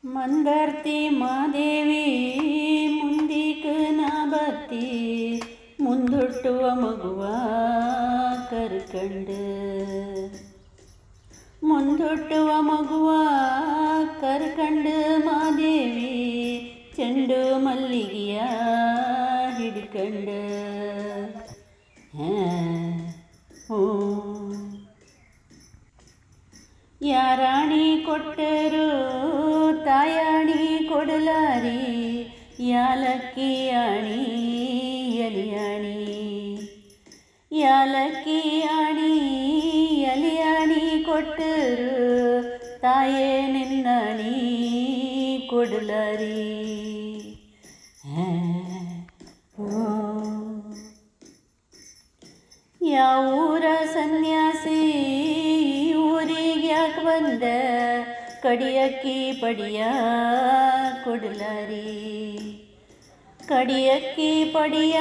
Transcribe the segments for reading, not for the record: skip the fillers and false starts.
ಮಂದರ್ತಿ ಮಾದೇವಿ ಮುಂದಿಕ ನಾ ಬತ್ತಿ ಮುಂದುಟ್ಟುವ ಮಗುವ ಕರ್ಕಂಡ ಮುಂದುಟ್ಟುವ ಮಗುವ ಕರ್ಕಂಡ ಮಾದೇವಿ ಚೆಂಡು ಮಲ್ಲಿಗೆಯ ಹಿಡ್ಕಂಡ ಯಾರಾಣಿ ಕೊಟ್ಟರು ತಾಯಾಣಿ ಕೊಡಲಾರಿ ಯಾಲಕ್ಕಿ ಆಣಿ ಎಲಿಯಾಣಿ ಯಾಲಕ್ಕಿ ಆಣಿ ಎಲಿಯಾಣಿ ಕೊಟ್ಟರು ತಾಯೇ ನಿನ್ನಾಣಿ ಕೊಡಲಾರಿ ಯಾವೂರ ಸನ್ಯಾಸಿ ಊರಿಗೆ ಯಾಕೆ ಬಂದ ಕಡಿಯಕ್ಕಿ ಪಡಿಯ ಕೊಡಲಾರಿ ಕಡಿಯಕ್ಕಿ ಪಡಿಯ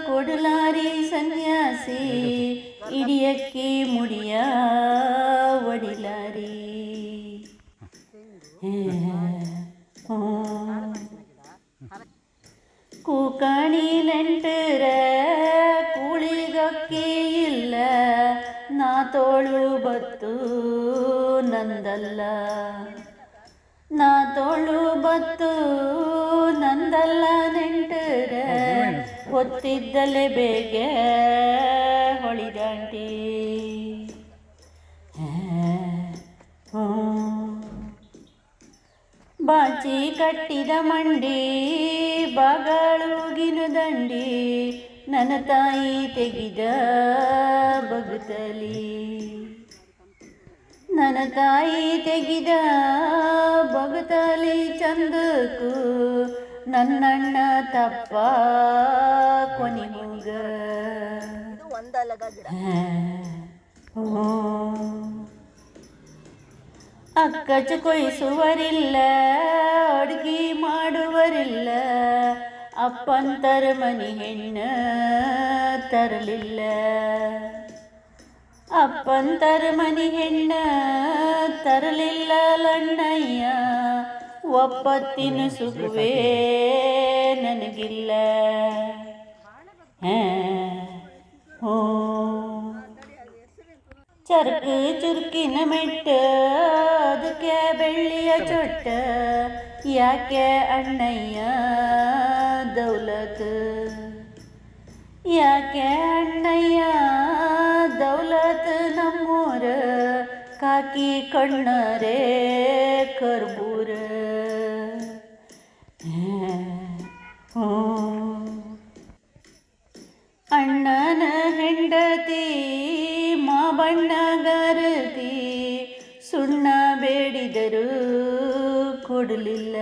ಕೊಡಲಾರಿ ಸನ್ಯಾಸಿ ಇಡಿಯಕ್ಕಿ ಮುಡಿಯ ಒಡಿಲಾರಿ ಕೂಕಣಿ ನೆಂಟರ ಕೂಳಿಗಕ್ಕಿ ಇಲ್ಲ ನಾ ತೋಳು ಬತ್ತು ನಂದಲ್ಲ ನಾ ತೋಳು ಬತ್ತು ನಂದಲ್ಲ ನೆಂಟರ ಹೊತ್ತಿದ್ದಲೆ ಬೇಗ ಹೊಳಿದಾಂಟಿ ಬಾಚಿ ಕಟ್ಟಿದ ಮಂಡಿ ಬಾಗಾಳುಗಿನ ದಂಡಿ ನನ್ನ ತಾಯಿ ತೆಗಿದ ಬಗುತ್ತಲಿ ನನ್ನ ತಾಯಿ ತೆಗಿದ ಬಗುತ್ತಲಿ ಚಂದಕ್ಕೂ ನನ್ನಣ್ಣ ತಪ್ಪ ಕೊನಿಮೂಗ ಅಕ್ಕಚ ಕೊಯ್ಸುವರಿಲ್ಲ ಅಡ್ಗಿ ಮಾಡುವರಿಲ್ಲ ಅಪ್ಪಂತರ ಮನಿ ಹೆಣ್ಣ ತರಲಿಲ್ಲ ಅಪ್ಪಂತರ ಮನಿ ಹೆಣ್ಣ ತರಲಿಲ್ಲ ಲಣ್ಣಯ್ಯ ಒಪ್ಪತ್ತಿನ ಸುಖವೇ ನನಗಿಲ್ಲ ಚರ್ಕು ಚುರುಕಿನ ಮೆಟ್ಟ ಅದಕ್ಕೆ ಬೆಳ್ಳಿಯ ಚೊಟ್ಟ ಯಾಕೆ ಅಣ್ಣಯ್ಯ ದೌಲತ್ ಯಾಕೆ ಅಣ್ಣಯ್ಯ ದೌಲತ್ ನಮ್ಮೂರ ಕಾಕಿ ಕಣ್ಣರೇ ಕರ್ಬೂರ ಅಣ್ಣನ ಹೆಂಡತಿ ಮಾ ಬಣ್ಣಗಾರತಿ ಸುಣ್ಣ ಬೇಡಿದರು ಕೊಡಲಿಲ್ಲ